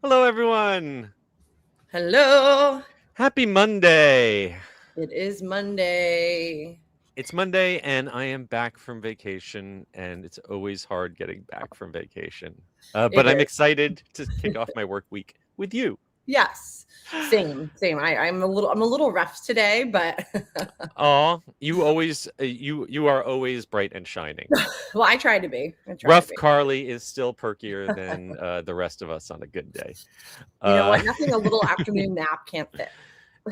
Hello, everyone. Hello. Happy Monday. It is Monday. It's Monday, and I am back from vacation, and it's always hard getting back from vacation. It But I'm is. excited to kick off my work week with you. Yes. Same. I'm a little rough today, but Aw, you always you are always bright and shining. well, I try to be. I try to Rough be. Carly is still perkier than the rest of us on a good day. You know Uh, what? Nothing a little afternoon nap can't fit.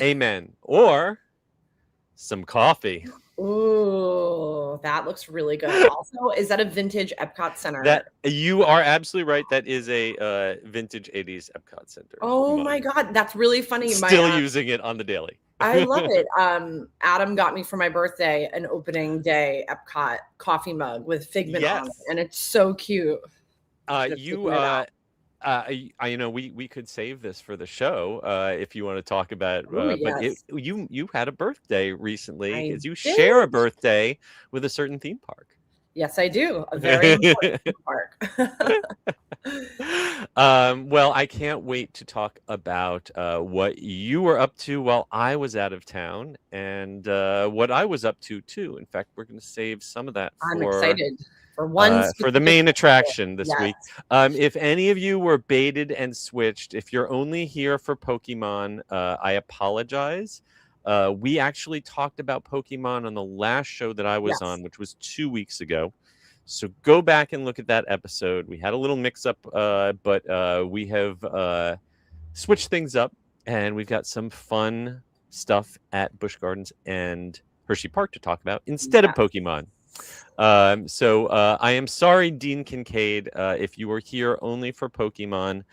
amen. Or some coffee. Ooh, that looks really good. Also, is that a vintage Epcot That Center? you are absolutely right. That is a vintage '80s Epcot Center Oh mug. my God, that's really funny. Still using it on the daily. I love it. Adam got me for my birthday an opening day Epcot coffee mug with Figment on it, Yes. and it's so cute. Just You picking it out. we could save this for the show if you want to talk about Oh but yes, you had a birthday recinly I because you share a did. birthday with a certain theme park. Yes, I do. A very important theme park. Well, I can't wait to talk about what you were up to while I was out of town and what I was up to too. In fact, we're going to save some of that I'm excited for one for the specific main day. attraction this Yes. week. If any of you were baited and switched, if you're only here for Pokemon, I apologize. We actually talked about Pokemon on the last show that I was Yes. on, which was 2 weeks ago. So go back and look at that episode. We had a little mix up, but we have switched things up, and we've got some fun stuff at Busch Gardens and Hershey Park to talk about instead of Yes. Pokemon. I am sorry, Dean Kincaid, if you were here only for Pokemon.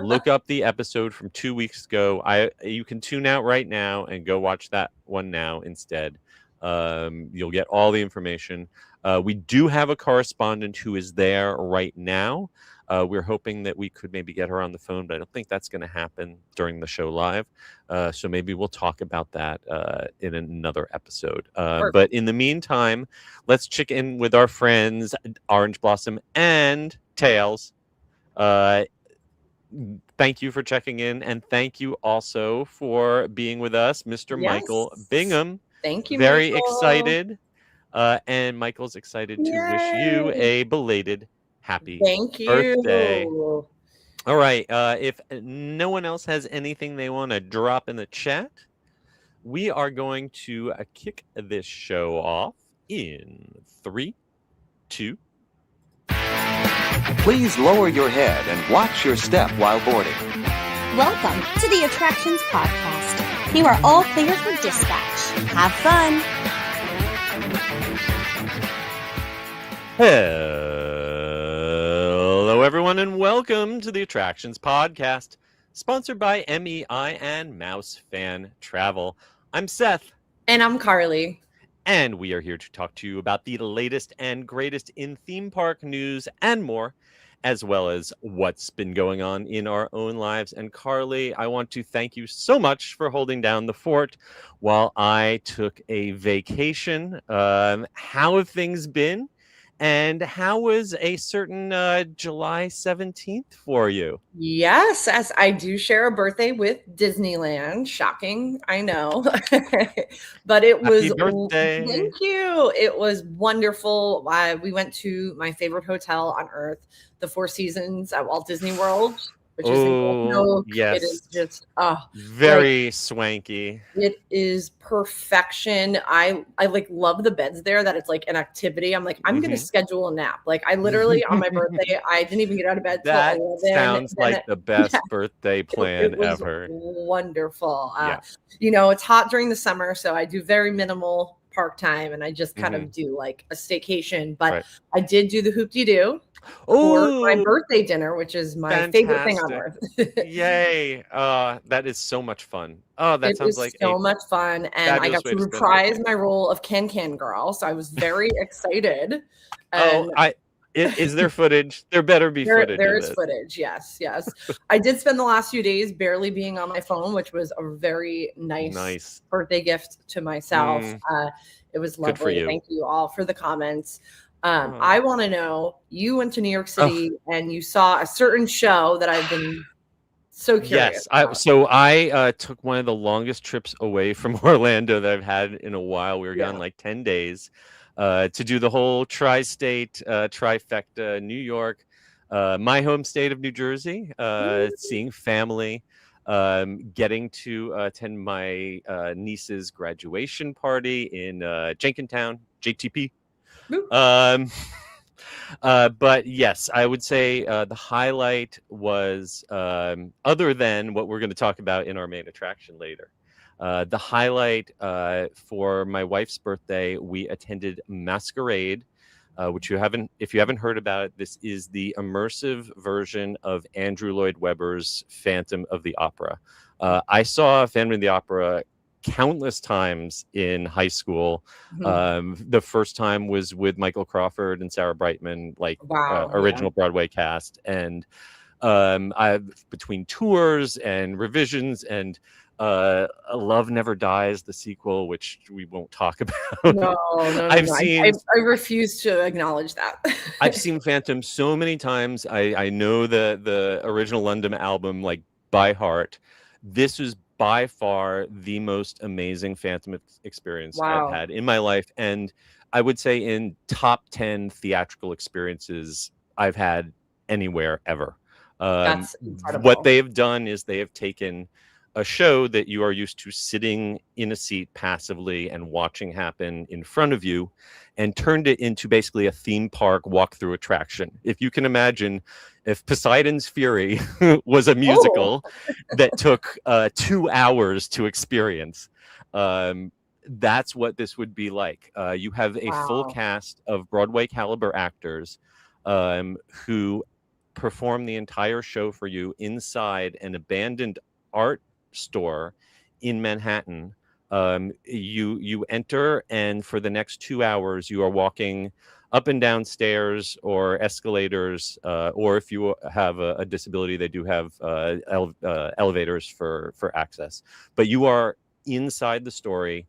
Look up the episode from 2 weeks ago. You can tune out right now and go watch that one now instead. You'll get all the information. We do have a correspondent who is there right now. We're hoping that we could maybe get her on the phone, but I don't think that's going to happen during the show live. So maybe we'll talk about that in another episode. But in the meantime, let's check in with our friends Orange Blossom and Tails. Thank you for checking in, and thank you also for being with us, Mr. Michael Yes. Bingham. Thank you, Very Michael. excited. And Michael's excited to wish you Yay. a belated happy Thank birthday. you. All right. If no one else has anything they want to drop in the chat, we are going to kick this show off in 3, 2. Please lower your head and watch your step while boarding. Welcome to the Attractions Podcast. You are all clear for dispatch. Have fun. Hello, everyone, and welcome to the Attractions Podcast, sponsored by MEI and Mouse Fan Travel. I'm Seth. And I'm Carly. And we are here to talk to you about the latest and greatest in theme park news and more, as well as what's been going on in our own lives. And Carly, I want to thank you so much for holding down the fort while I took a vacation. How have things been? And how was a certain July 17th for you? Yes, as I do share a birthday with Disneyland. Shocking, I know. But it was Happy birthday. Thank you. It was wonderful. We went to my favorite hotel on earth, the Four Seasons at Walt Disney World, which is in Roanoke. Yes. It is just very swanky. It is perfection. I like love the beds there, that it's like an activity. I'm like, I'm gonna schedule a nap. Like I literally on my birthday, I didn't even get out of bed till 11. Sounds like the best birthday plan it was ever. Wonderful. You know, it's hot during the summer, so I do very minimal park time, and I just kind of do like a staycation. But I did do the hoop-de-doo for my birthday dinner, which is my favorite thing on earth. Yay. That is so much fun. Oh, that sounds like so much fun. And I got to reprise my role of Can Girl. So I was very excited. Is there footage? There better be footage. There is footage. Yes. I did spend the last few days barely being on my phone, which was a very nice birthday gift to myself. It was lovely. Good for you. Thank you all for the comments. I want to know, you went to New York City and you saw a certain show that I've been So curious. Yes. I took one of the longest trips away from Orlando that I've had in a while. We were gone like 10 days to do the whole tri-state trifecta, New York, my home state of New Jersey, seeing family, getting to attend my niece's graduation party in Jenkintown, JTP. But yes, I would say the highlight was, other than what we're going to talk about in our main attraction later, the highlight for my wife's birthday, we attended Masquerade, which if you haven't heard about it, this is the immersive version of Andrew Lloyd Webber's Phantom of the Opera. I saw Phantom of the Opera countless times in high school. The first time was with Michael Crawford and Sarah Brightman, original Broadway cast. And between tours and revisions and Love Never Dies, the sequel, which we won't talk about. No. I refuse to acknowledge that. I've seen Phantom so many times. I know the original London album like by heart. This was by far the most amazing Phantom experience I've had in my life. And I would say in top 10 theatrical experiences I've had anywhere ever. That's incredible. What they have done is they have taken a show that you are used to sitting in a seat passively and watching happen in front of you and turned it into basically a theme park walkthrough attraction. If you can imagine, if Poseidon's Fury was a musical that took 2 hours to experience, that's what this would be like. You have a full cast of Broadway caliber actors who perform the entire show for you inside an abandoned art store in Manhattan. You enter, and for the next 2 hours you are walking up and down stairs or escalators, or if you have a disability, they do have elevators for access. But you are inside the story,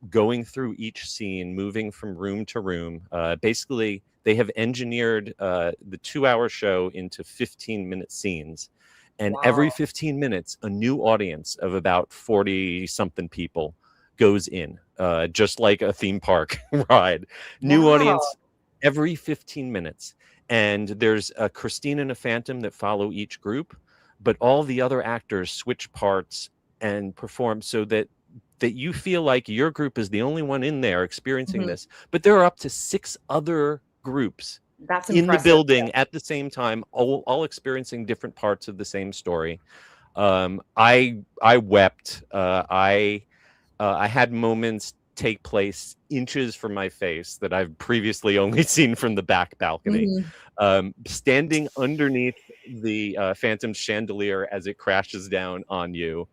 going through each scene, moving from room to room. Basically, they have engineered the 2-hour show into 15-minute scenes. And every 15 minutes, a new audience of about 40-something people goes in, just like a theme park ride. New audience every 15 minutes. And there's a Christine and a Phantom that follow each group, but all the other actors switch parts and perform so that you feel like your group is the only one in there experiencing this. But there are up to 6 other groups in the building at the same time, all experiencing different parts of the same story. I wept. I had moments take place inches from my face that I've previously only seen from the back balcony. Standing underneath the Phantom chandelier as it crashes down on you.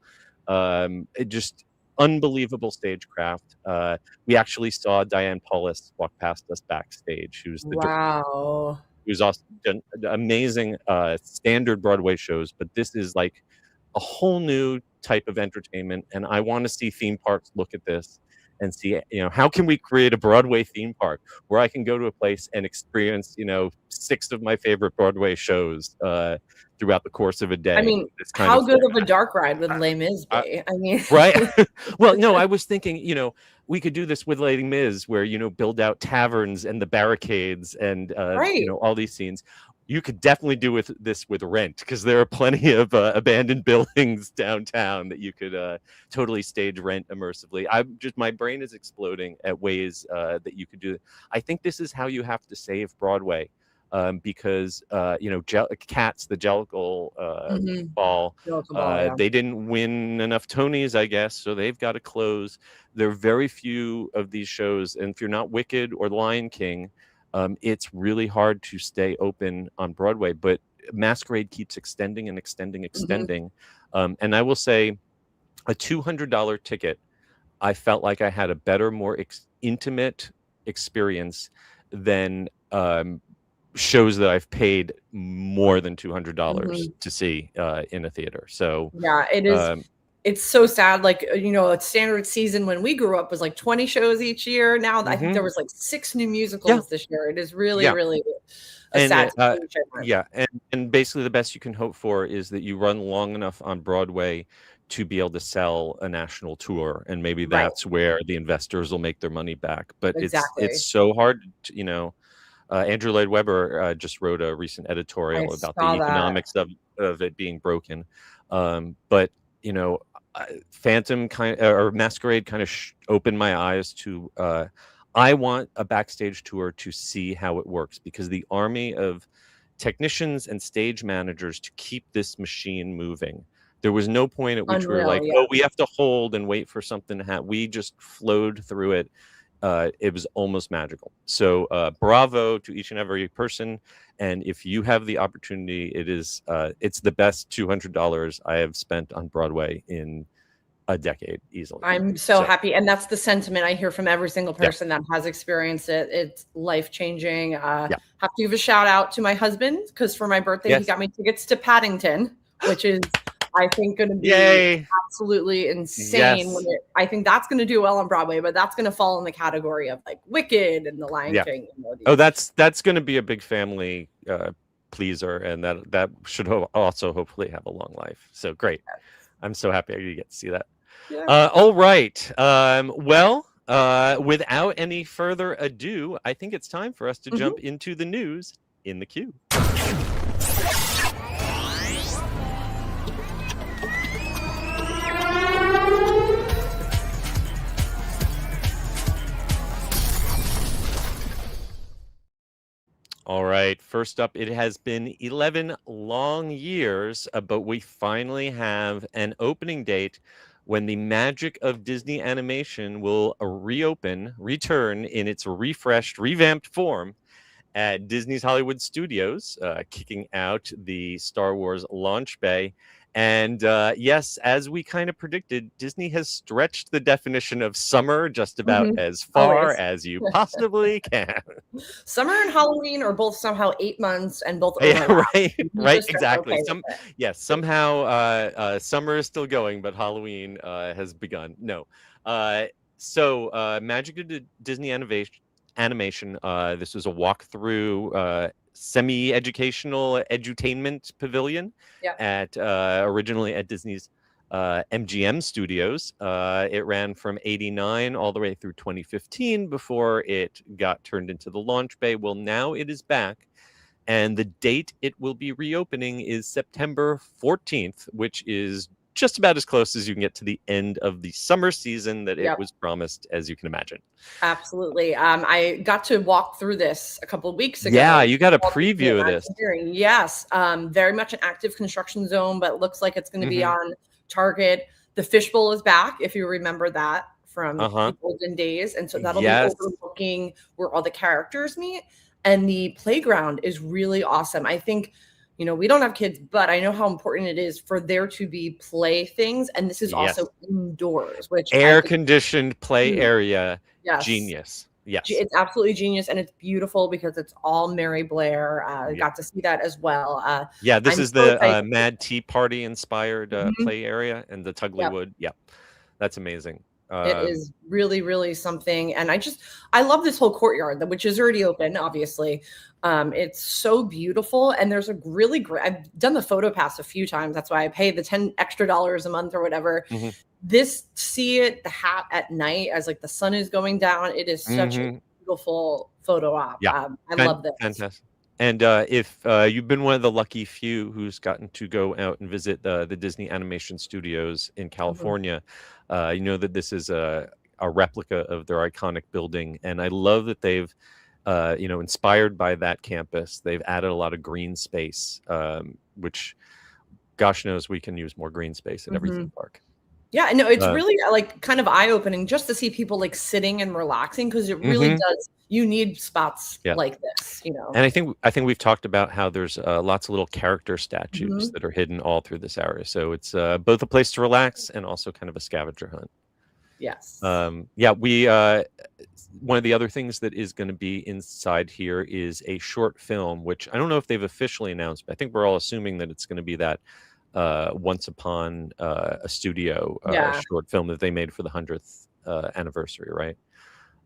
It just unbelievable stagecraft. We actually saw Diane Paulus walk past us backstage. Who's the who's also done amazing standard Broadway shows, but this is like a whole new type of entertainment. And I want to see theme parks look at this and see, how can we create a Broadway theme park where I can go to a place and experience, 6 of my favorite Broadway shows throughout the course of a day. I mean, how good of a dark ride would Les Mis be? Right. Well, no, I was thinking, we could do this with Les Mis where, build out taverns and the barricades and, all these scenes. You could definitely do this with Rent, because there are plenty of abandoned buildings downtown that you could totally stage Rent immersively. My brain is exploding at ways that you could do it. I think this is how you have to save Broadway, because Cats, the Jellicle ball, they didn't win enough Tonys, I guess, so they've got to close. There are very few of these shows, and if you're not Wicked or Lion King, it's really hard to stay open on Broadway, but Masquerade keeps extending and extending. And I will say a $200 ticket, I felt like I had a better, more intimate experience than shows that I've paid more than $200 to see in a theater. So yeah, it is. It's so sad. Like, a standard season when we grew up was like 20 shows each year. Now I think there was like 6 new musicals this year. It is really, really and yeah, and basically the best you can hope for is that you run long enough on Broadway to be able to sell a national tour, and maybe that's where the investors will make their money back. But it's so hard to, you know. Andrew Lloyd Webber just wrote a recent editorial about the economics of it being broken. But you know, Phantom or Masquerade kind of opened my eyes to. I want a backstage tour to see how it works, because the army of technicians and stage managers to keep this machine moving. There was no point at which we were like, oh, we have to hold and wait for something to happen. We just flowed through it. It was almost magical. So bravo to each and every person. And if you have the opportunity, it's the best $200 I have spent on Broadway in a decade easily. I'm so happy. And that's the sentiment I hear from every single person that has experienced it. It's life-changing. Have to give a shout out to my husband, because for my birthday, he got me tickets to Paddington, which is, I think, going to be absolutely insane. I think that's going to do well on Broadway, but that's going to fall in the category of like Wicked and The Lion King. Oh, that's going to be a big family pleaser, and that should also hopefully have a long life. So great. I'm so happy you get to see that. All right. Well, without any further ado, I think it's time for us to jump into the news in the queue. All right, first up, it has been 11 long years, but we finally have an opening date when the magic of Disney animation will return in its refreshed, revamped form at Disney's Hollywood Studios, kicking out the Star Wars launch bay. And yes, as we kind of predicted, Disney has stretched the definition of summer just about as far as you possibly can. Summer and Halloween are both somehow 8 months, and both right, exactly. Somehow summer is still going, but Halloween has begun. No, so Magic of Disney Animation. This was a walkthrough. Semi-educational edutainment pavilion at originally at Disney's MGM Studios. It ran from 89 all the way through 2015 before it got turned into the launch bay. Well, now it is back, and the date it will be reopening is September 14th, which is just about as close as you can get to the end of the summer season that it was promised, as you can imagine. Absolutely. I got to walk through this a couple of weeks ago. Yeah, you got a preview of this. Yes, very much an active construction zone, but it looks like it's going to be on target. The fishbowl is back, if you remember that from the olden days. And so that'll be overlooking where all the characters meet. And the playground is really awesome. I think, you know, we don't have kids, but I know how important it is for there to be play things. And this is also indoors, which air-conditioned play area. Genius. Yes. It's absolutely genius. And it's beautiful because it's all Mary Blair. Got to see that as well. This is the Mad Tea Party inspired play area, and the Tuglywood. That's amazing. It is really, really something. And I love this whole courtyard, which is already open, obviously. It's so beautiful. And there's a really great, I've done the photo pass a few times. That's why I pay the $10 extra a month or whatever. See it, the hat at night as like the sun is going down. It is such a beautiful photo op. I love this. Fantastic. And if you've been one of the lucky few who's gotten to go out and visit the Disney Animation Studios in California, you know that this is a replica of their iconic building. And I love that they've, inspired by that campus, they've added a lot of green space, which gosh knows we can use more green space at every theme park. Yeah, no, it's really like kind of eye-opening just to see people like sitting and relaxing, because it really does. You need spots like this, you know. And I think we've talked about how there's lots of little character statues that are hidden all through this area. So it's both a place to relax and also kind of a scavenger hunt. Yes. We one of the other things that is going to be inside here is a short film, which I don't know if they've officially announced, but I think we're all assuming that it's going to be that Once Upon a Studio short film that they made for the 100th anniversary, right?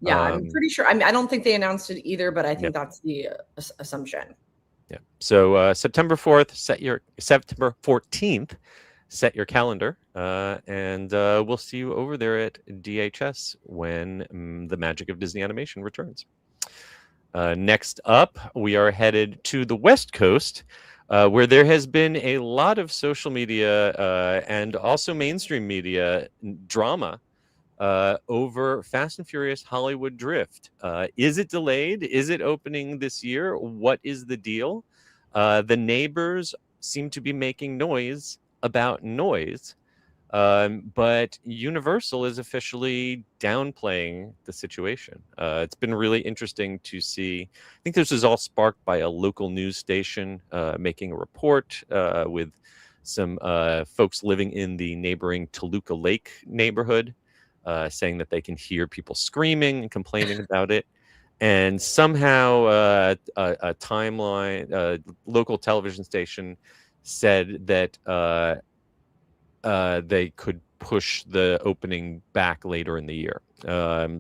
Yeah, I'm pretty sure. I mean, I don't think they announced it either, but I think that's the assumption. Yeah. So September 4th, September 14th, set your calendar, and we'll see you over there at DHS when the magic of Disney animation returns. Next up, we are headed to the West Coast, where there has been a lot of social media and also mainstream media drama over Fast and Furious Hollywood Drift. Is it delayed? Is it opening this year? What is the deal? The neighbors seem to be making noise about noise, but Universal is officially downplaying the situation. It's been really interesting to see. I think this was all sparked by a local news station making a report with some folks living in the neighboring Toluca Lake neighborhood, saying that they can hear people screaming and complaining about it. And somehow a timeline, local television station said that they could push the opening back later in the year.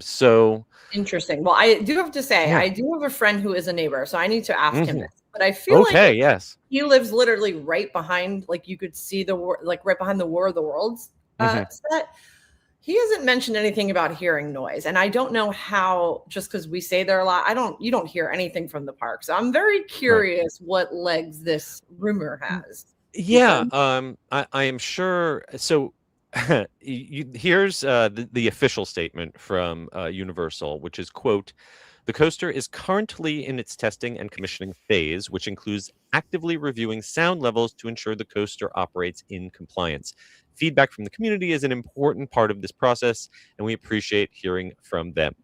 So interesting. Well, I do have to say, I do have a friend who is a neighbor, so I need to ask him this. But I feel like yes, he lives literally right behind, like you could see right behind the War of the Worlds set. He hasn't mentioned anything about hearing noise, and I don't know how. Just because we say there a lot, you don't hear anything from the park. So I'm very curious what legs this rumor has. Yeah, I am sure. So here's the official statement from Universal, which is, quote, "The coaster is currently in its testing and commissioning phase, which includes actively reviewing sound levels to ensure the coaster operates in compliance. Feedback from the community is an important part of this process, and we appreciate hearing from them."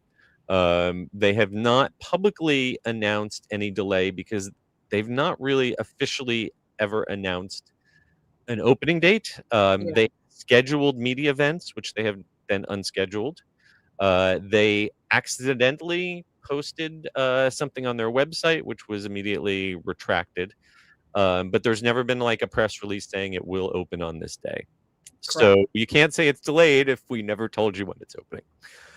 They have not publicly announced any delay because they've not really officially ever announced an opening date. They scheduled media events, which they have then unscheduled. They accidentally posted something on their website, which was immediately retracted. But there's never been like a press release saying it will open on this day. Correct. So you can't say it's delayed if we never told you when it's opening.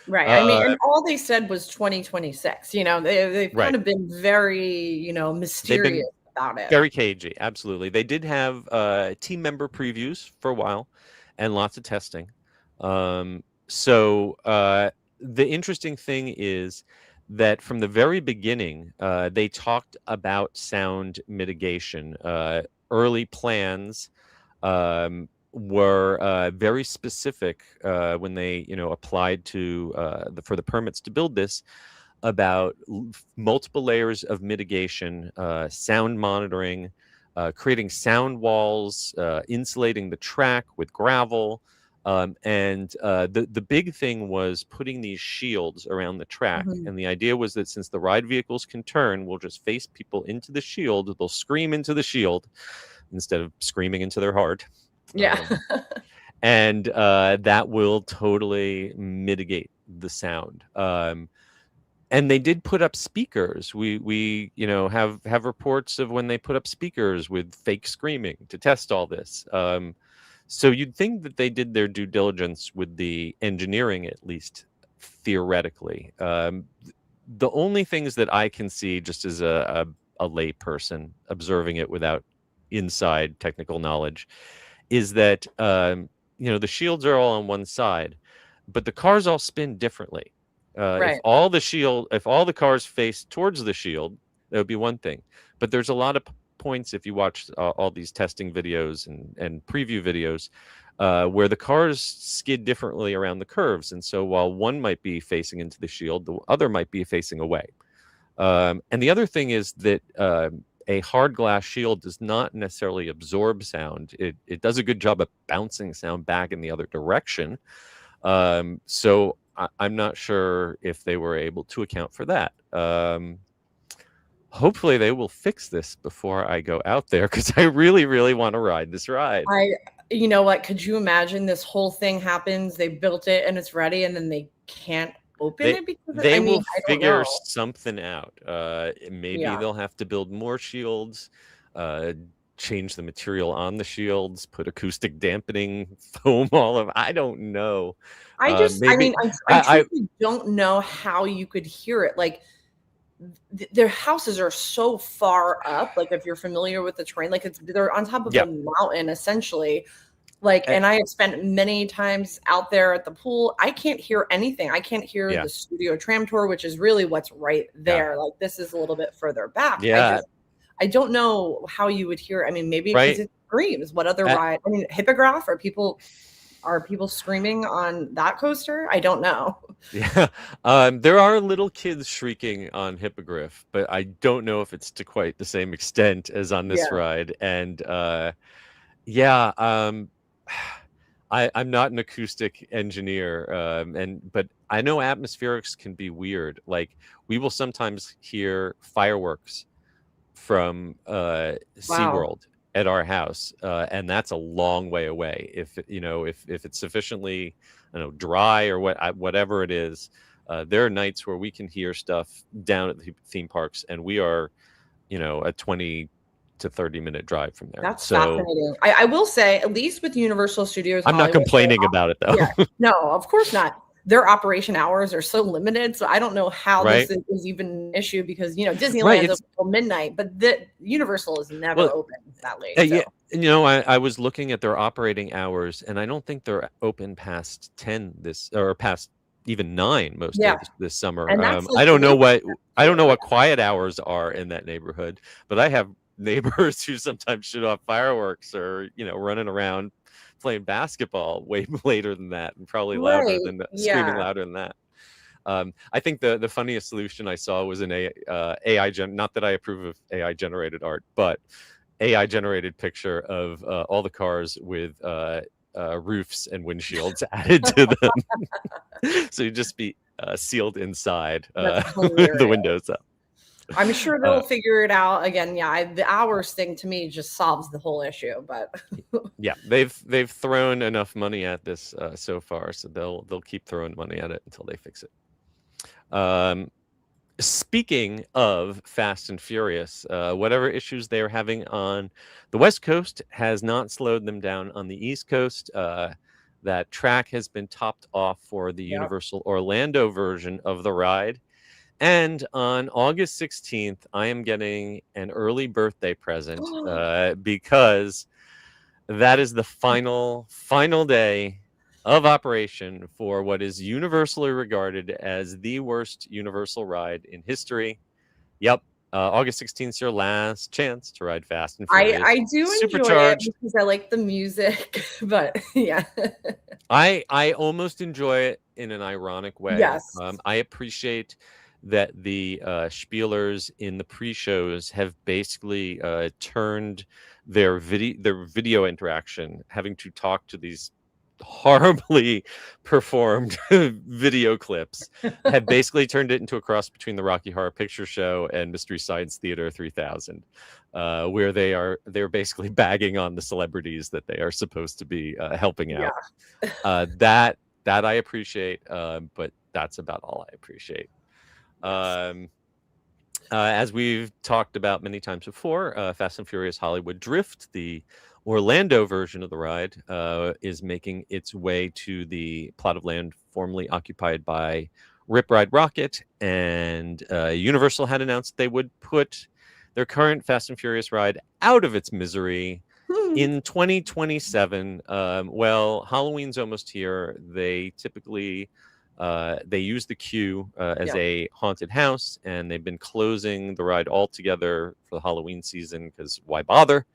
Right. I mean, and all they said was 2026. They've kind of been very, mysterious about it. Very cagey. Absolutely. They did have team member previews for a while and lots of testing. So the interesting thing is that from the very beginning, they talked about sound mitigation. Early plans were very specific when they, applied to for the permits to build this, about multiple layers of mitigation, sound monitoring, creating sound walls, insulating the track with gravel. And the big thing was putting these shields around the track. And the idea was that since the ride vehicles can turn, we'll just face people into the shield. They'll scream into the shield instead of screaming into their heart. Yeah. And that will totally mitigate the sound. And they did put up speakers. We have reports of when they put up speakers with fake screaming to test all this. So you'd think that they did their due diligence with the engineering, at least theoretically. The only things that I can see, just as a lay person observing it without inside technical knowledge, is that the shields are all on one side, but the cars all spin differently. If all the cars face towards the shield, that would be one thing. But there's a lot of points, if you watch all these testing videos and preview videos, where the cars skid differently around the curves. And so while one might be facing into the shield, the other might be facing away. And the other thing is that a hard glass shield does not necessarily absorb sound. It does a good job of bouncing sound back in the other direction. So I'm not sure if they were able to account for that. Hopefully they will fix this before I go out there, because I really, really want to ride this ride. You know what? Could you imagine this whole thing happens? They built it and it's ready, and then they can't open it because they will figure something out. Maybe they'll have to build more shields, change the material on the shields, put acoustic dampening foam I don't know. I truly don't know how you could hear it. Like, their houses are so far up. Like if you're familiar with the terrain, like they're on top of a mountain essentially. Like, and I have spent many times out there at the pool. I can't hear anything. I can't hear the studio tram tour, which is really what's right there. Like this is a little bit further back. I don't know how you would hear. I mean, maybe because it screams. What other ride? I mean, Hippogriff, are people screaming on that coaster? I don't know. Yeah. There are little kids shrieking on Hippogriff, but I don't know if it's to quite the same extent as on this ride. And I'm not an acoustic engineer, but I know atmospherics can be weird. Like we will sometimes hear fireworks from SeaWorld at our house, and that's a long way away. If it's sufficiently dry or whatever it is, there are nights where we can hear stuff down at the theme parks, and we are a 20 to 30-minute drive from there. That's fascinating. I will say, at least with Universal Studios I'm not complaining about it though. No, of course not. Their operation hours are so limited, so I don't know how this is even an issue, because Disneyland is open until midnight, but the Universal is never open that late. I was looking at their operating hours, and I don't think they're open past 10 or past even 9 most days this summer. I don't know what quiet hours are in that neighborhood, but I have neighbors who sometimes shoot off fireworks or running around playing basketball way later than that, and probably louder than screaming louder than that. I think the funniest solution I saw was an AI not that I approve of AI generated art, but AI generated picture of all the cars with roofs and windshields added to them. So you'd just be sealed inside with the windows up. I'm sure they'll figure it out. Again, the hours thing to me just solves the whole issue. But they've thrown enough money at this so far, so they'll keep throwing money at it until they fix it. Speaking of Fast and Furious, whatever issues they are having on the West Coast has not slowed them down on the East Coast. That track has been topped off for the Universal Orlando version of the ride. And on August 16th, I am getting an early birthday present because that is the final day of operation for what is universally regarded as the worst Universal ride in history. Yep. August 16th is your last chance to ride Fast and Furious. I do enjoy it because I like the music, but I almost enjoy it in an ironic way. Yes. I appreciate that the spielers in the pre-shows have basically turned their video interaction, having to talk to these horribly performed video clips, have basically turned it into a cross between the Rocky Horror Picture Show and Mystery Science Theater 3000, where they're basically bagging on the celebrities that they are supposed to be helping out. That I appreciate, but that's about all I appreciate. As we've talked about many times before, Fast and Furious Hollywood Drift, the Orlando version of the ride, is making its way to the plot of land formerly occupied by Rip Ride Rocket, and Universal had announced they would put their current Fast and Furious ride out of its misery in 2027. Well, Halloween's almost here. They typically they use the queue as a haunted house, and they've been closing the ride altogether for the Halloween season because why bother?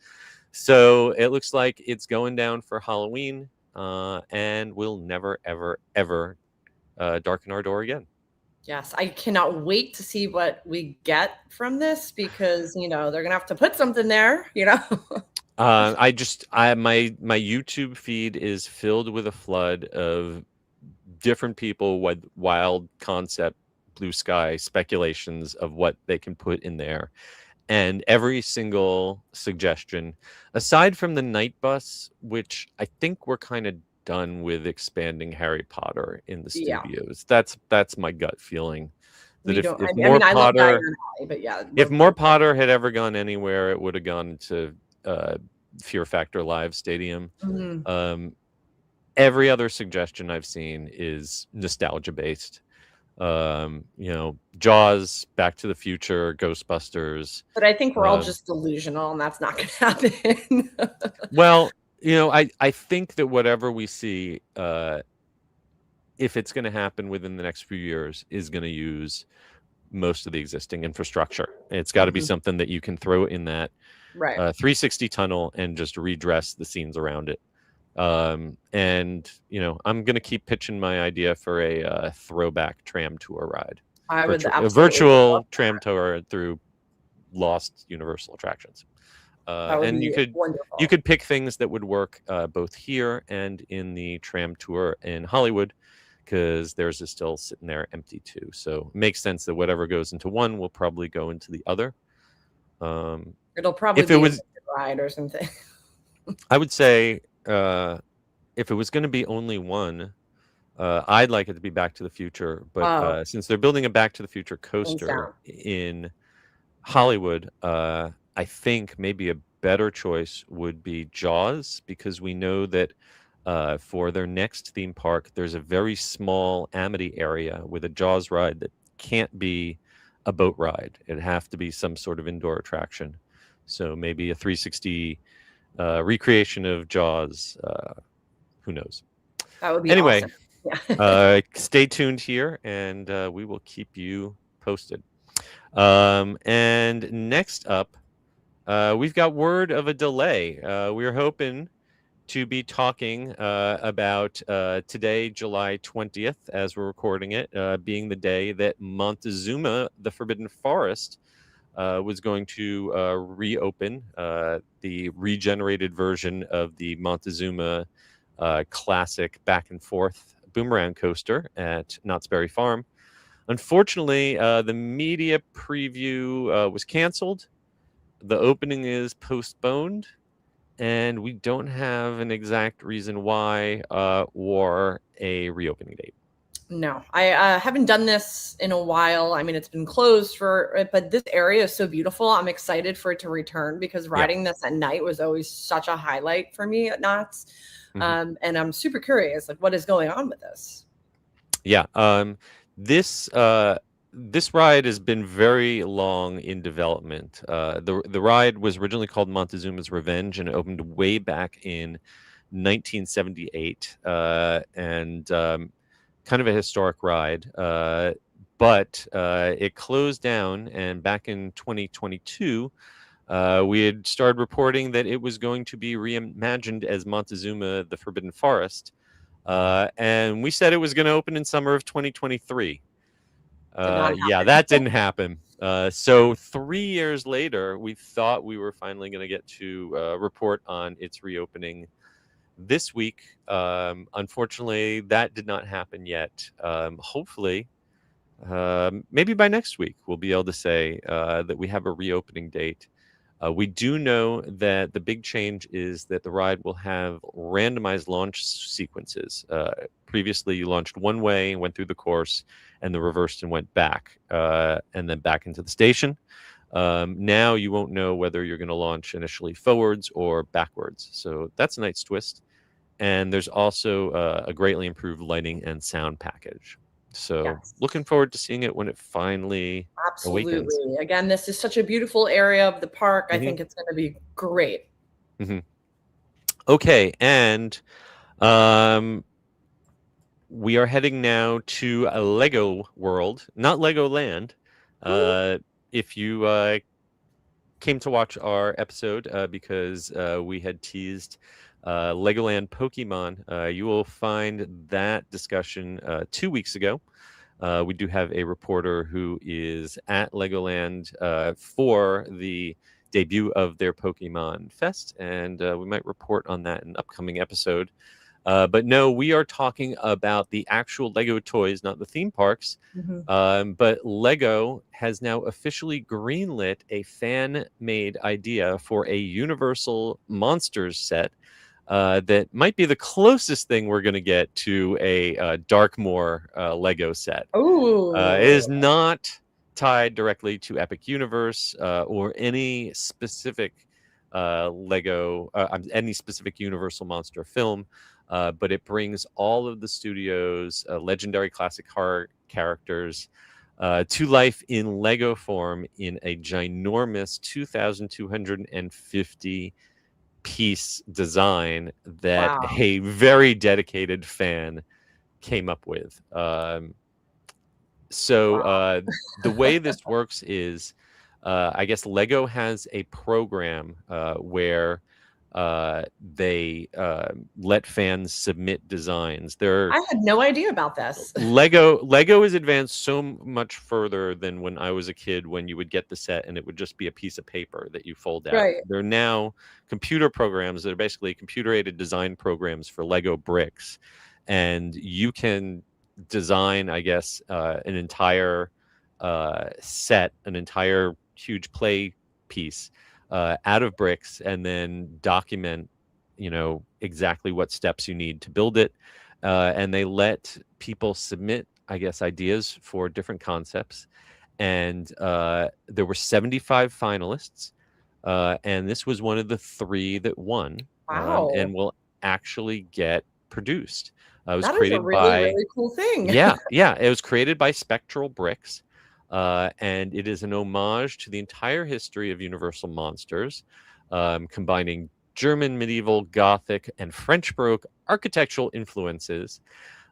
So it looks like it's going down for Halloween, and we'll never, ever, ever darken our door again. Yes, I cannot wait to see what we get from this, because they're gonna have to put something there. My YouTube feed is filled with a flood of different people with wild concept, blue sky speculations of what they can put in there. And every single suggestion, aside from the night bus, which I think we're kind of done with expanding Harry Potter in the studios. That's my gut feeling. That if more Potter had ever gone anywhere, it would have gone to Fear Factor Live Stadium. Every other suggestion I've seen is nostalgia based. Jaws, Back to the Future, Ghostbusters. But I think we're all just delusional, and that's not going to happen. Well, I think that whatever we see, if it's going to happen within the next few years, is going to use most of the existing infrastructure. It's got to be something that you can throw in that 360 tunnel and just redress the scenes around it. I'm going to keep pitching my idea for a throwback tram tour ride. A virtual tram tour through lost Universal attractions. And you could pick things that would work both here and in the tram tour in Hollywood, because theirs is still sitting there empty too. So it makes sense that whatever goes into one will probably go into the other. It'll probably be a ride or something. I would say if it was going to be only one, I'd like it to be Back to the Future. But since they're building a Back to the Future coaster in Hollywood, I think maybe a better choice would be Jaws, because we know that for their next theme park, there's a very small Amity area with a Jaws ride that can't be a boat ride. It'd have to be some sort of indoor attraction. So maybe a 360 recreation of Jaws. Who knows? That would be anyway. Awesome. Yeah. Stay tuned here, and we will keep you posted. And next up, we've got word of a delay. We were hoping to be talking about today, July 20th, as we're recording it, being the day that MonteZOOMa, the Forbidden Forest, was going to reopen, the regenerated version of the MonteZOOMa classic back and forth boomerang coaster at Knott's Berry Farm. Unfortunately, the media preview was canceled. The opening is postponed, and we don't have an exact reason why or a reopening date. No, I haven't done this in a while. I mean, it's been closed but this area is so beautiful. I'm excited for it to return, because riding this at night was always such a highlight for me at Knott's. And I'm super curious, like, what is going on with this? Yeah. This ride has been very long in development. The ride was originally called MonteZOOMa's Revenge, and it opened way back in 1978, and kind of a historic ride. But it closed down, and back in 2022, we had started reporting that it was going to be reimagined as MonteZOOMa, the Forbidden Forest. And we said it was going to open in summer of 2023. Yeah, that didn't happen. So 3 years later, we thought we were finally going to get to report on its reopening this week. Unfortunately, that did not happen yet. Hopefully, maybe by next week, we'll be able to say that we have a reopening date. We do know that the big change is that the ride will have randomized launch sequences. Previously, you launched one way, went through the course, and then reversed and went back, and then back into the station. Now you won't know whether you're going to launch initially forwards or backwards. So that's a nice twist. And there's also a greatly improved lighting and sound package. So looking forward to seeing it when it finally awakens. Again, this is such a beautiful area of the park. I think it's going to be great. Okay, and we are heading now to a Lego World, not Legoland. If you came to watch our episode because we had teased Legoland Pokemon, you will find that discussion 2 weeks ago. We do have a reporter who is at Legoland for the debut of their Pokemon Fest, and we might report on that in an upcoming episode. But no, we are talking about the actual Lego toys, not the theme parks. But Lego has now officially greenlit a fan-made idea for a Universal Monsters set that might be the closest thing we're going to get to a Darkmoor Lego set. It is not tied directly to Epic Universe or any specific Lego, any specific Universal Monster film, but it brings all of the studio's legendary classic horror characters to life in Lego form in a ginormous 2,250 piece design that a very dedicated fan came up with. The way this works is, I guess Lego has a program where they let fans submit designs. I had no idea about this. Lego is advanced so much further than when I was a kid, when you would get the set and it would just be a piece of paper that you fold out. Right. They're now computer programs that are basically computer-aided design programs for Lego bricks, and you can design, I guess, an entire set, an entire huge play piece out of bricks, and then document, exactly what steps you need to build it. And they let people submit, I guess, ideas for different concepts. And there were 75 finalists. And this was one of the 3 that won. Wow. And will actually get produced. It was that created is a really cool thing. Yeah. It was created by Spectral Bricks. And it is an homage to the entire history of Universal Monsters, combining German, medieval, Gothic, and French Baroque architectural influences.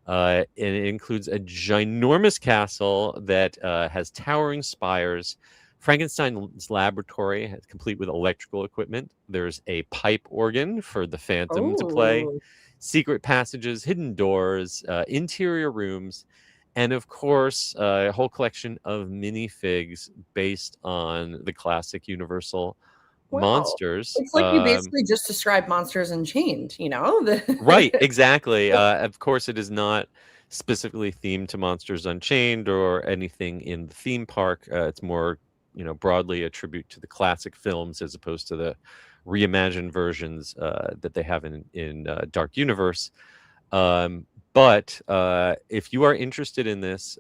And it includes a ginormous castle that has towering spires. Frankenstein's laboratory, complete with electrical equipment. There's a pipe organ for the Phantom to play. Secret passages, hidden doors, interior rooms, and of course, a whole collection of minifigs based on the classic Universal monsters. It's like you basically just described Monsters Unchained, Right, exactly. Of course, it is not specifically themed to Monsters Unchained or anything in the theme park. It's more, broadly a tribute to the classic films as opposed to the reimagined versions that they have in Dark Universe. But if you are interested in this,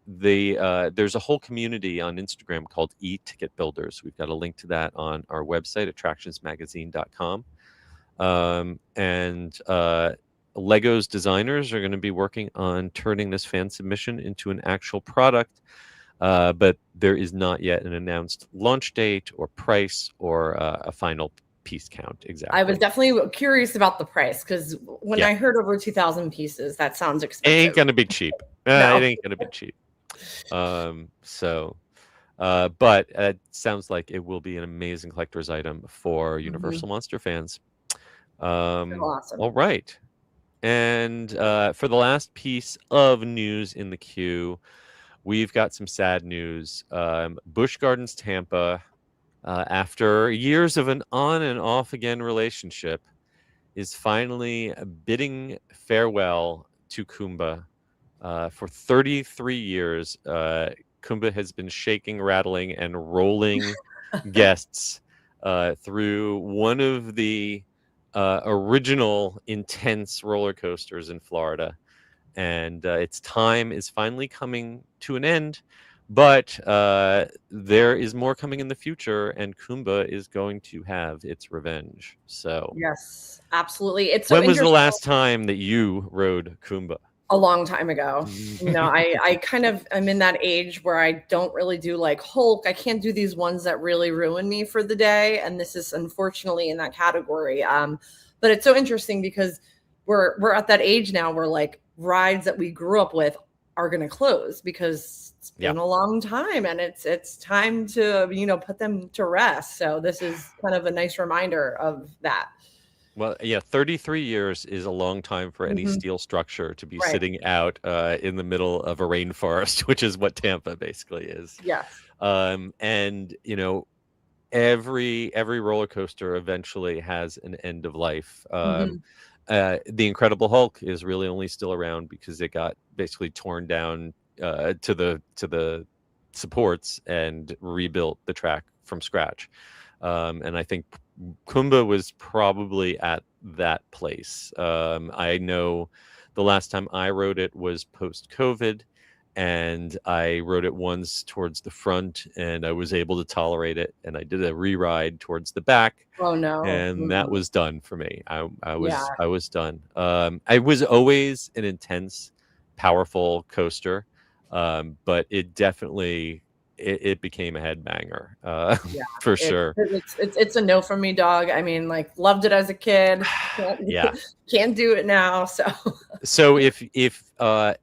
there's a whole community on Instagram called E-Ticket Builders. We've got a link to that on our website, attractionsmagazine.com. And Lego's designers are going to be working on turning this fan submission into an actual product. But there is not yet an announced launch date or price or a final piece count. Exactly. I was definitely curious about the price, because when I heard over 2,000 pieces, that sounds expensive. It ain't gonna be cheap. No. It ain't gonna be cheap. But it sounds like it will be an amazing collector's item for Universal Monster fans. Awesome. All right. And for the last piece of news in the queue, we've got some sad news. Busch Gardens Tampa, after years of an on and off again relationship, is finally bidding farewell to Kumba. For 33 years, Kumba has been shaking, rattling, and rolling guests through one of the original intense roller coasters in Florida. And its time is finally coming to an end. But there is more coming in the future, and Kumba is going to have its revenge. So yes, absolutely. When was the last time that you rode Kumba? A long time ago. I'm in that age where I don't really do like Hulk. I can't do these ones that really ruin me for the day, and this is unfortunately in that category. But it's so interesting because we're at that age now where like rides that we grew up with are going to close because it's been a long time, and it's time to put them to rest. So this is kind of a nice reminder of that. Well, 33 years is a long time for any steel structure to be sitting out in the middle of a rainforest, which is what Tampa basically is. Yes. And every roller coaster eventually has an end of life. The Incredible Hulk is really only still around because it got basically torn down to the supports and rebuilt the track from scratch. And I think Kumba was probably at that place. I know the last time I rode it was post-COVID, and I rode it once towards the front, and I was able to tolerate it. And I did a re-ride towards the back, Oh no. and that was done for me. I Yeah. was done. I was always an intense, powerful coaster, but it definitely it became a headbanger, Yeah. for sure. It's a no from me, dog. I mean, like, loved it as a kid. Yeah. Can't do it now. So if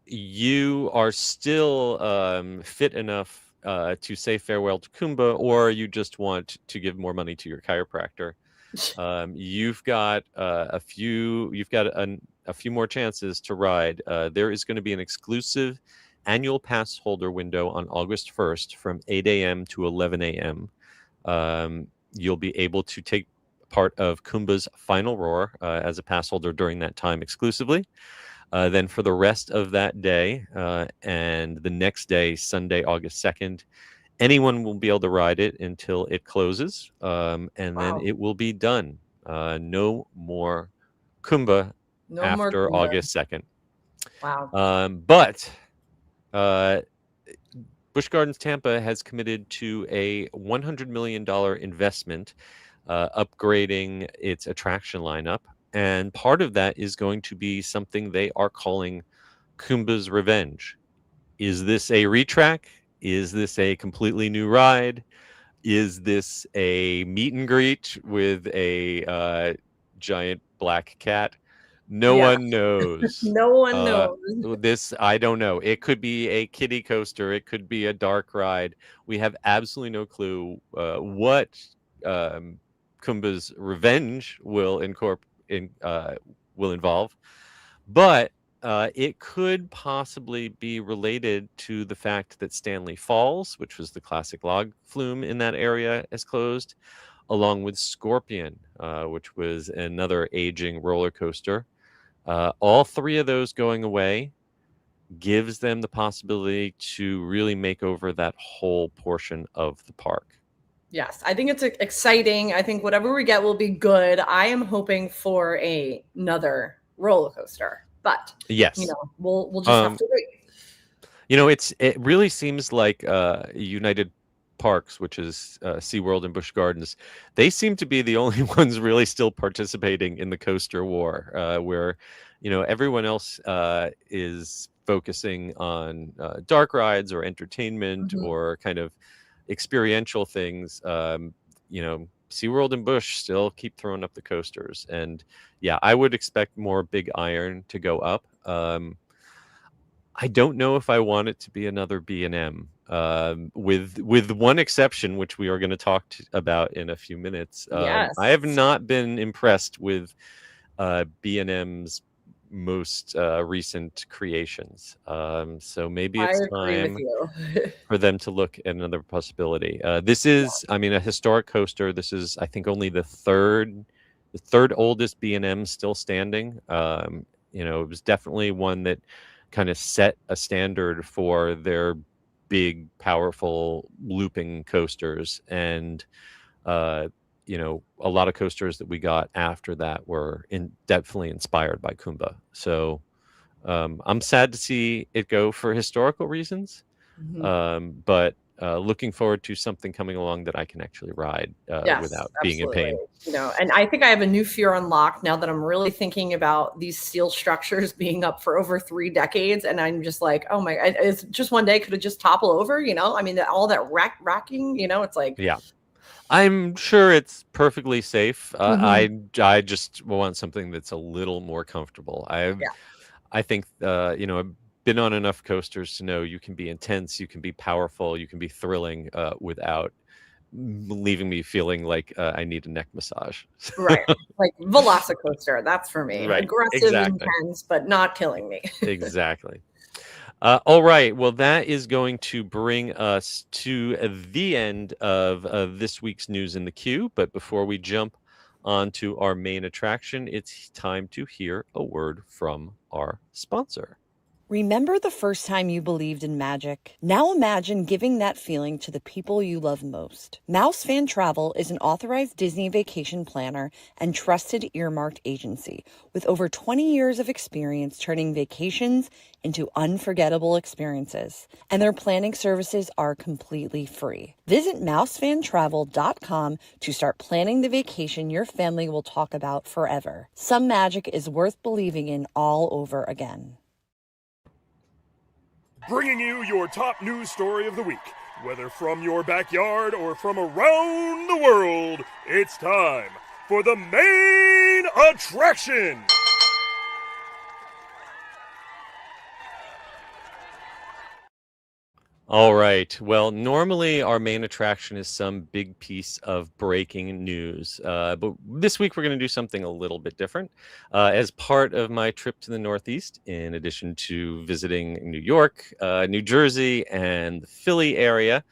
you are still fit enough to say farewell to Kumba, or you just want to give more money to your chiropractor, you've got a few more chances to ride. There is going to be an exclusive annual pass holder window on August 1st from 8 a.m. to 11 a.m. You'll be able to take part of Kumba's Final Roar as a pass holder during that time exclusively. Then for the rest of that day and the next day, Sunday, August 2nd, anyone will be able to ride it until it closes, and then it will be done. No more Kumba after August 2nd. Wow. But Busch Gardens Tampa has committed to a $100 million investment upgrading its attraction lineup. And part of that is going to be something they are calling Kumba's Revenge. Is this a retrack? Is this a completely new ride? Is this a meet and greet with a giant black cat? No one knows. No one knows. This, I don't know. It could be a kiddie coaster. It could be a dark ride. We have absolutely no clue what Kumba's Revenge will involve, but it could possibly be related to the fact that Stanley Falls, which was the classic log flume in that area, is closed, along with Scorpion, which was another aging roller coaster. All three of those going away gives them the possibility to really make over that whole portion of the park. Yes, I think it's exciting. I think whatever we get will be good. I am hoping for another roller coaster, but yes, we'll just have to wait. It really seems like United Parks, which is SeaWorld and Busch Gardens, they seem to be the only ones really still participating in the coaster war, where everyone else is focusing on dark rides or entertainment or kind of experiential things. SeaWorld and Busch still keep throwing up the coasters, and I would expect more Big Iron to go up. I don't know if I want it to be another B&M, with one exception, which we are going to talk about in a few minutes. Yes. I have not been impressed with B&M's most recent creations. So maybe it's time for them to look at another possibility. This is, a historic coaster. This is, I think, only the third oldest B&M still standing. It was definitely one that kind of set a standard for their big, powerful looping coasters, and a lot of coasters that we got after that were definitely inspired by Kumba. So I'm sad to see it go for historical reasons, but looking forward to something coming along that I can actually ride without being in pain. And I think I have a new fear unlocked now that I'm really thinking about these steel structures being up for over 3 decades. And I'm just like, oh my, it's just one day could have just topple over, all that racking, it's like. Yeah. I'm sure it's perfectly safe. I just want something that's a little more comfortable. I think, I've been on enough coasters to know you can be intense, you can be powerful, you can be thrilling without leaving me feeling like I need a neck massage. Right. Like Velocicoaster, that's for me. Right. Aggressive, intense, but not killing me. Exactly. All right. Well, that is going to bring us to the end of this week's News in the Queue. But before we jump onto our main attraction, it's time to hear a word from our sponsor. Remember the first time you believed in magic? Now imagine giving that feeling to the people you love most. MEI-Travel is an authorized Disney vacation planner and trusted earmarked agency with over 20 years of experience turning vacations into unforgettable experiences. And their planning services are completely free. Visit mousefantravel.com to start planning the vacation your family will talk about forever. Some magic is worth believing in all over again. Bringing you your top news story of the week. Whether from your backyard or from around the world, it's time for the main attraction. All right. Well, normally our main attraction is some big piece of breaking news. But this week we're going to do something a little bit different. As part of my trip to the Northeast, in addition to visiting New York, New Jersey, and the Philly area,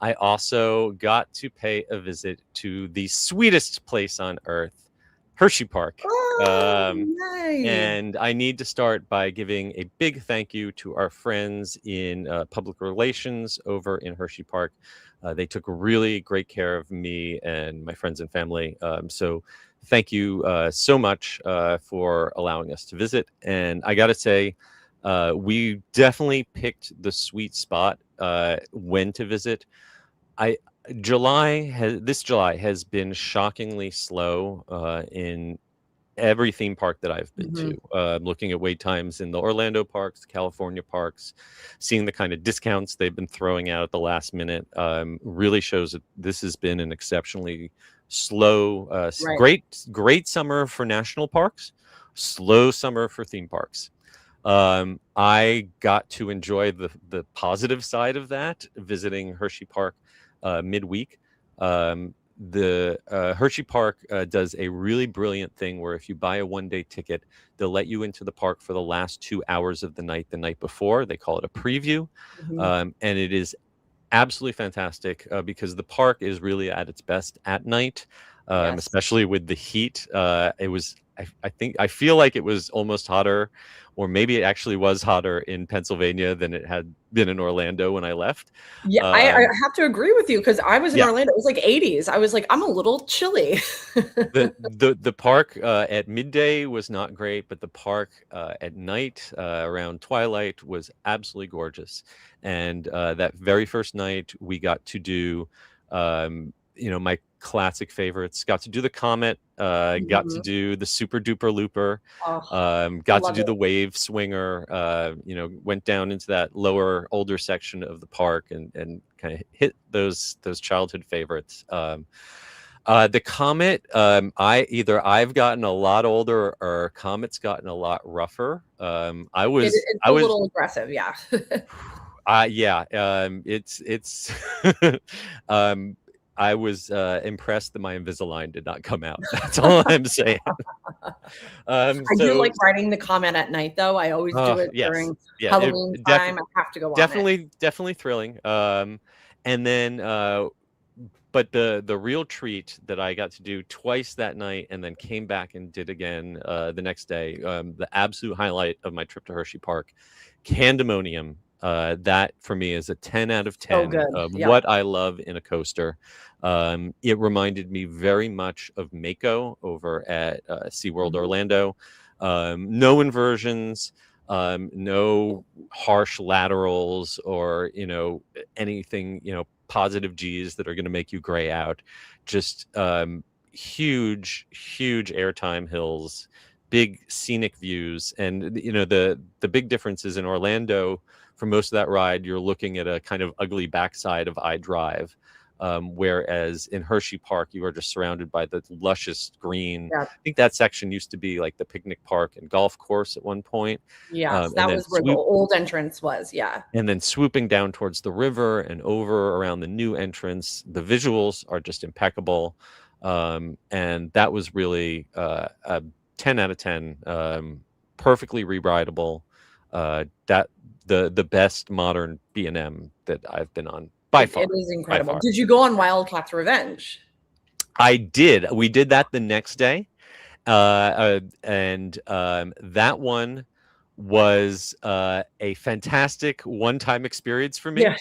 I also got to pay a visit to the sweetest place on earth, Hersheypark. Nice. And I need to start by giving a big thank you to our friends in public relations over in Hersheypark. They took really great care of me and my friends and family. So thank you so much for allowing us to visit. And I got to say, we definitely picked the sweet spot when to visit. This July has been shockingly slow in every theme park that I've been to. Looking at wait times in the Orlando parks, California parks, seeing the kind of discounts they've been throwing out at the last minute really shows that this has been an exceptionally slow, great summer for national parks, slow summer for theme parks. I got to enjoy the positive side of that, visiting Hersheypark midweek. The Hersheypark does a really brilliant thing where if you buy a one-day ticket, they'll let you into the park for the last 2 hours of the night before. They call it a preview. And it is absolutely fantastic because the park is really at its best at night, especially with the heat. I feel like it was almost hotter, or maybe it actually was hotter in Pennsylvania than it had been in Orlando when I left. Yeah, I have to agree with you because I was in Orlando. It was like 80s. I was like, I'm a little chilly. The park at midday was not great, but the park at night around twilight was absolutely gorgeous. And that very first night we got to do my classic favorites. Got to do the Comet, got to do the Super Duper Looper, got to do the Wave Swinger, went down into that lower, older section of the park and kind of hit those childhood favorites. The Comet, I've gotten a lot older or Comet's gotten a lot rougher. It's a little aggressive, yeah. It's I was impressed that my Invisalign did not come out. That's all I'm saying. I do like riding the Comet at night, though. I always do it during Halloween time. I have to go on it. Definitely thrilling. And then, but the real treat that I got to do twice that night and then came back and did again the next day, the absolute highlight of my trip to Hersheypark, Candemonium. That for me is a 10 out of 10 of what I love in a coaster. It reminded me very much of Mako over at SeaWorld Orlando. No inversions, no harsh laterals or anything positive G's that are going to make you gray out. Just huge airtime hills, big scenic views, and the big difference is in Orlando. For most of that ride, you're looking at a kind of ugly backside of I-Drive, whereas in Hersheypark, you are just surrounded by the luscious green. Yeah. I think that section used to be like the picnic park and golf course at one point. Yeah, that was where the old entrance was, yeah. And then swooping down towards the river and over around the new entrance. The visuals are just impeccable. And that was really a 10 out of 10, perfectly re-rideable. The best modern B&M that I've been on by far. It is incredible. Did you go on Wildcat's Revenge? I did. We did that the next day. And that one was a fantastic one-time experience for me. Yeah.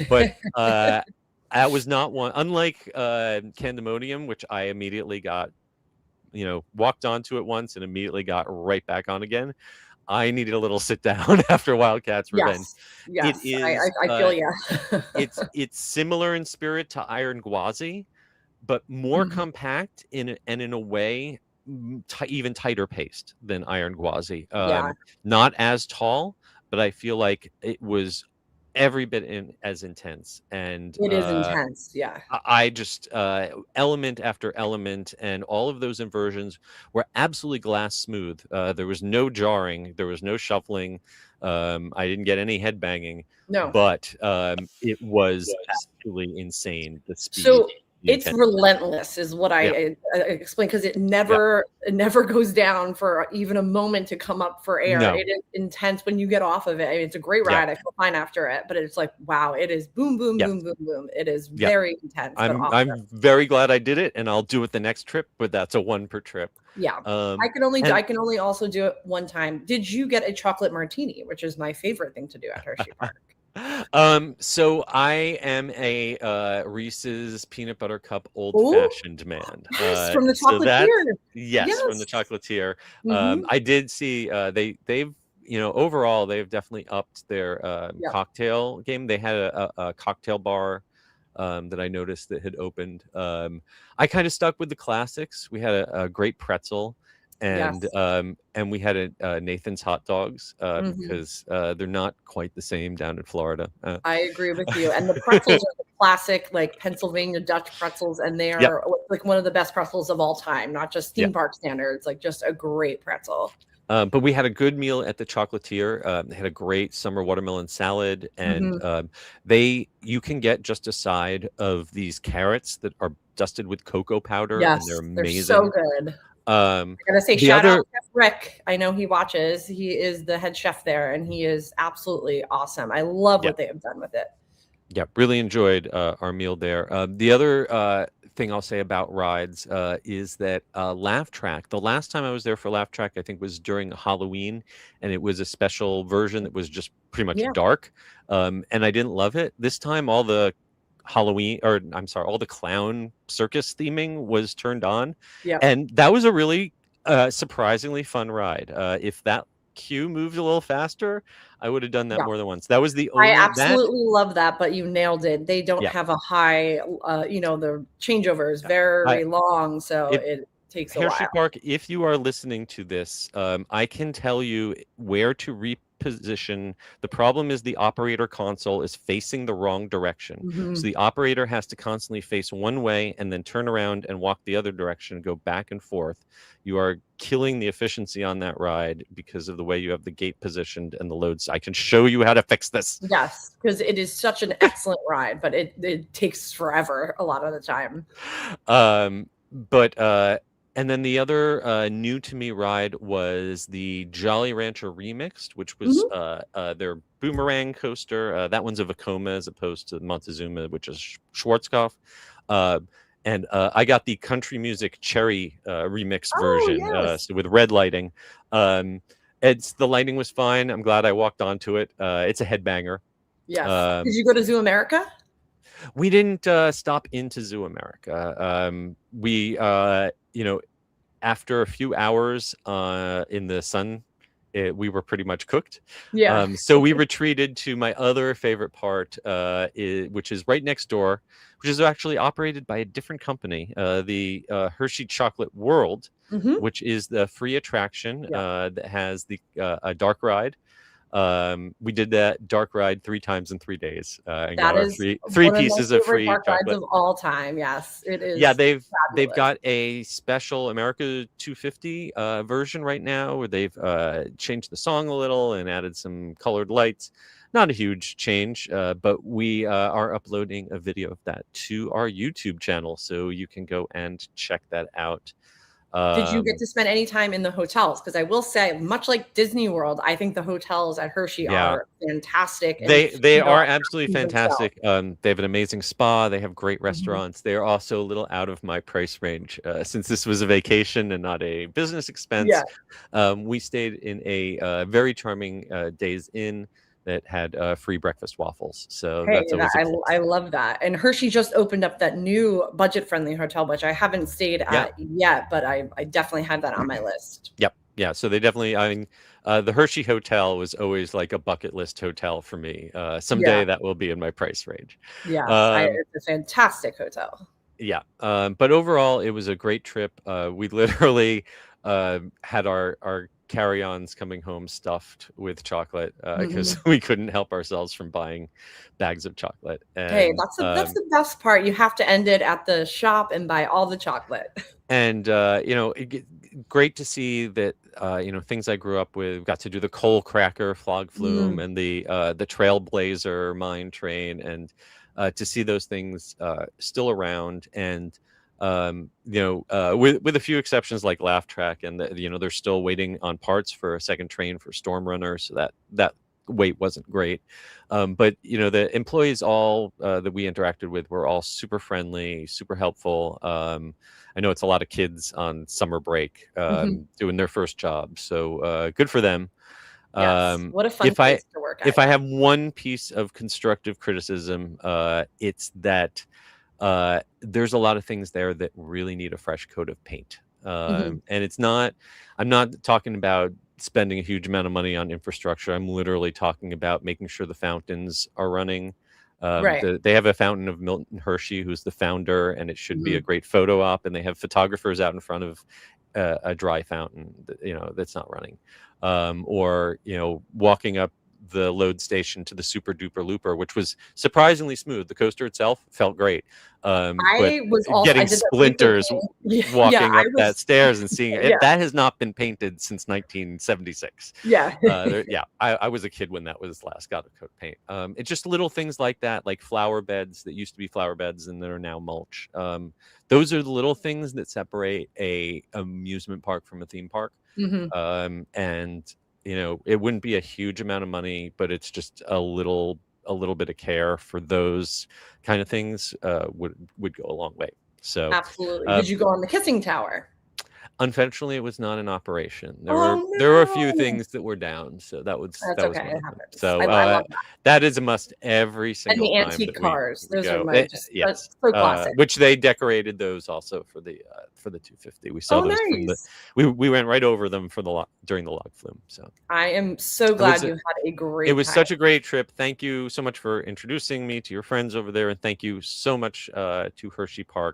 But that was not one. Unlike Candemonium, which I immediately got, walked onto it once and immediately got right back on again. I needed a little sit down after Wildcats Revenge. Yes, It is. I feel you. It's similar in spirit to Iron Gwazi, but more compact and in a way even tighter paced than Iron Gwazi. Not as tall, but I feel like it was every bit as intense. And it is intense. Yeah. I just element after element, and all of those inversions were absolutely glass smooth. There was no jarring, there was no shuffling. I didn't get any head banging. No, but it was absolutely insane. The speed. So it's relentless, is what I explain, because it never goes down for even a moment to come up for air. No. It is intense when you get off of it. I mean, it's a great ride. I feel fine after it, but it's like, wow, it is boom, boom, boom, boom, boom. It is very intense. I'm very glad I did it, and I'll do it the next trip, but that's a one per trip. Yeah. I can only also do it one time. Did you get a chocolate martini, which is my favorite thing to do at Hersheypark? So I am a Reese's peanut butter cup old-fashioned man. Yes, from the chocolatier. Yes, from the chocolatier. I did see they've overall they've definitely upped their cocktail game. They had a cocktail bar that I noticed that had opened. I kind of stuck with the classics. We had a great pretzel. And we had a Nathan's hot dogs because they're not quite the same down in Florida. I agree with you. And the pretzels are the classic, like Pennsylvania Dutch pretzels, and they are like one of the best pretzels of all time, not just theme park standards, like just a great pretzel. But we had a good meal at the chocolatier. They had a great summer watermelon salad, and you can get just a side of these carrots that are dusted with cocoa powder, and they're amazing. They're so good. I'm gonna say shout out to Rick. I know he watches. He is the head chef there, and he is absolutely awesome. I love what they have done with it. Yeah, really enjoyed our meal there. The other thing I'll say about rides is that Laugh Track. The last time I was there for Laugh Track, I think, was during Halloween, and it was a special version that was just pretty much dark, and I didn't love it. This time, all the all the clown circus theming was turned on, and that was a really surprisingly fun ride. If that queue moved a little faster, I would have done that more than once. That was the only. I absolutely love that, but you nailed it. They don't have a high, the changeover is very long, so it takes a while. Hersheypark, if you are listening to this, I can tell you where to reposition. The problem is the operator console is facing the wrong direction. So the operator has to constantly face one way and then turn around and walk the other direction and go back and forth. You are killing the efficiency on that ride because of the way you have the gate positioned and the loads. I can show you how to fix this. Yes, because it is such an excellent ride, but it takes forever a lot of the time. And then the other new to me ride was the Jolly Rancher Remixed, which was their boomerang coaster. That one's a Vekoma as opposed to MonteZOOMa, which is Schwarzkopf. And I got the country music cherry remix version so with red lighting. The lighting was fine. I'm glad I walked onto it. It's a headbanger. Yes. Did you go to Zoo America? We didn't stop into Zoo America. We after a few hours in the sun, we were pretty much cooked. So we retreated to my other favorite part, which is right next door, which is actually operated by a different company, the Hershey Chocolate World, which is the free attraction that has a dark ride. We did that dark ride 3 times in 3 days, and got our three pieces of free dark chocolate rides of all time. Yes, it is. Yeah, they've got a special America 250 version right now where they've changed the song a little and added some colored lights. Not a huge change, but we are uploading a video of that to our YouTube channel, so you can go and check that out. Did you get to spend any time in the hotels? Because I will say, much like Disney World, I think the hotels at Hershey are fantastic. And, they are absolutely fantastic. They have an amazing spa. They have great restaurants. They are also a little out of my price range. Since this was a vacation and not a business expense, we stayed in a very charming Days Inn that had free breakfast waffles. So that's always I love that. And Hershey just opened up that new budget-friendly hotel, which I haven't stayed at yet, but I definitely have that on my list. Yep. Yeah. So they definitely, I mean, the Hershey Hotel was always like a bucket list hotel for me. Someday that will be in my price range. Yeah. It's a fantastic hotel. Yeah. But overall, it was a great trip. We literally had our carry-ons coming home stuffed with chocolate because we couldn't help ourselves from buying bags of chocolate. And, hey, that's the best part. You have to end it at the shop and buy all the chocolate. And great to see that things I grew up with. Got to do the coal cracker flog flume and the Trailblazer mine train, and to see those things still around, and with a few exceptions like Laugh Track, and they're still waiting on parts for a second train for Storm Runner, so that wait wasn't great. But the employees all that we interacted with were all super friendly, super helpful. I know it's a lot of kids on summer break doing their first job, so good for them. Yes. What a fun place to work at. If I have one piece of constructive criticism, it's that there's a lot of things there that really need a fresh coat of paint. And I'm not talking about spending a huge amount of money on infrastructure. I'm literally talking about making sure the fountains are running. They have a fountain of Milton Hershey, who's the founder, and it should be a great photo op. And they have photographers out in front of a dry fountain, that's not running. Or walking up the load station to the Super Duper Looper, which was surprisingly smooth. The coaster itself felt great. But getting splinters walking up that stairs and seeing it, that has not been painted since 1976. I was a kid when that was last got a coat of paint. It's just little things like that, like flower beds that used to be flower beds and that are now mulch. Those are the little things that separate a amusement park from a theme park. And it wouldn't be a huge amount of money, but it's just a little bit of care for those kind of things would go a long way. So absolutely. Did you go on the Kissing Tower? Unfortunately, it was not in operation. There were a few things that were down, so that was okay. So I love that is a must every single time. And the antique cars, those are my so classic. Which they decorated those also for the 250. We saw those from we went right over them during the log flume. So I am so glad you had a great. It was such a great trip. Thank you so much for introducing me to your friends over there, and thank you so much to Hersheypark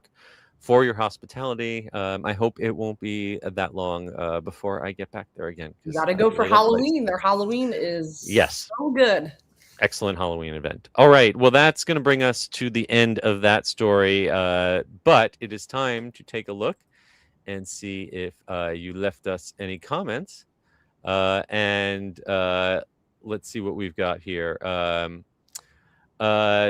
for your hospitality. I hope it won't be that long before I get back there again. You got to go for Halloween. Their Halloween is so good. Excellent Halloween event. All right. Well, that's going to bring us to the end of that story. But it is time to take a look and see if you left us any comments. And let's see what we've got here.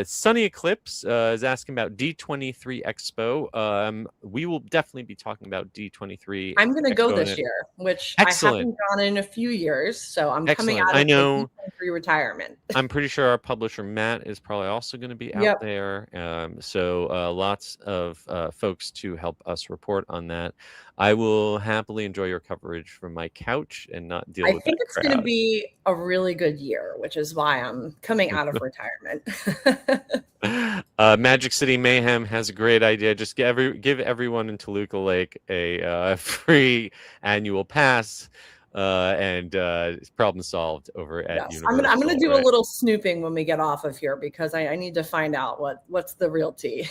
Sunny Eclipse is asking about D23 Expo. We will definitely be talking about D23. I'm going to go this year, which I haven't gone in a few years. So I'm coming out of D23 retirement. I'm pretty sure our publisher, Matt, is probably also going to be out there. So lots of folks to help us report on that. I will happily enjoy your coverage from my couch and not deal with that. I think it's going to be a really good year, which is why I'm coming out of retirement. Magic City Mayhem has a great idea. Just give everyone in Toluca Lake a free annual pass, and problem solved over at Universal. I'm gonna do a little snooping when we get off of here, because I need to find out what's the real tea.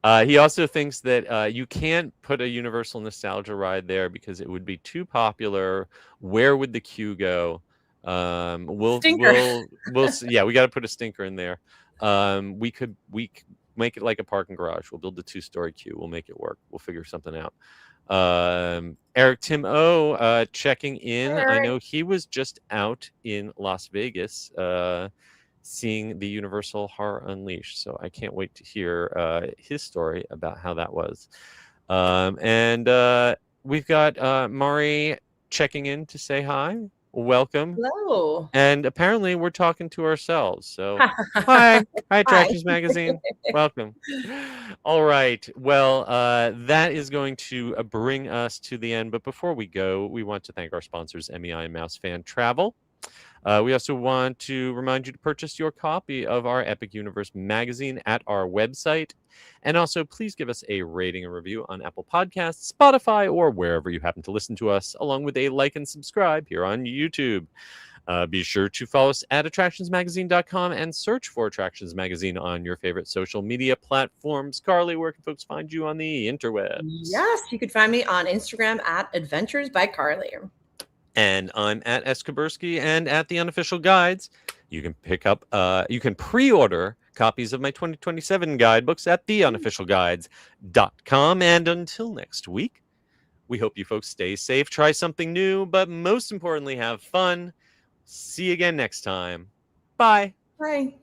He also thinks that you can't put a Universal Nostalgia ride there because it would be too popular. Where would the queue go? We'll see. Yeah, we got to put a stinker in there. We make it like a parking garage. We'll build a 2-story queue. We'll make it work. We'll figure something out. Eric Tim O checking in. I know he was just out in Las Vegas seeing the Universal Horror Unleashed, so I can't wait to hear his story about how that was. And we've got Mari checking in to say hi. Welcome. Hello. And apparently we're talking to ourselves. So hi Attractions Magazine. Welcome. All right. Well, that is going to bring us to the end. But before we go, we want to thank our sponsors, MEI and Mouse Fan Travel. We also want to remind you to purchase your copy of our Epic Universe magazine at our website. And also, please give us a rating and review on Apple Podcasts, Spotify, or wherever you happen to listen to us, along with a like and subscribe here on YouTube. Be sure to follow us at attractionsmagazine.com and search for Attractions Magazine on your favorite social media platforms. Carly, where can folks find you on the interwebs? Yes, you can find me on Instagram at Adventures by Carly. And I'm at Eskabursky and at the Unofficial Guides. You can you can pre-order copies of my 2027 guidebooks at theunofficialguides.com. And until next week, we hope you folks stay safe, try something new, but most importantly, have fun. See you again next time. Bye. Bye.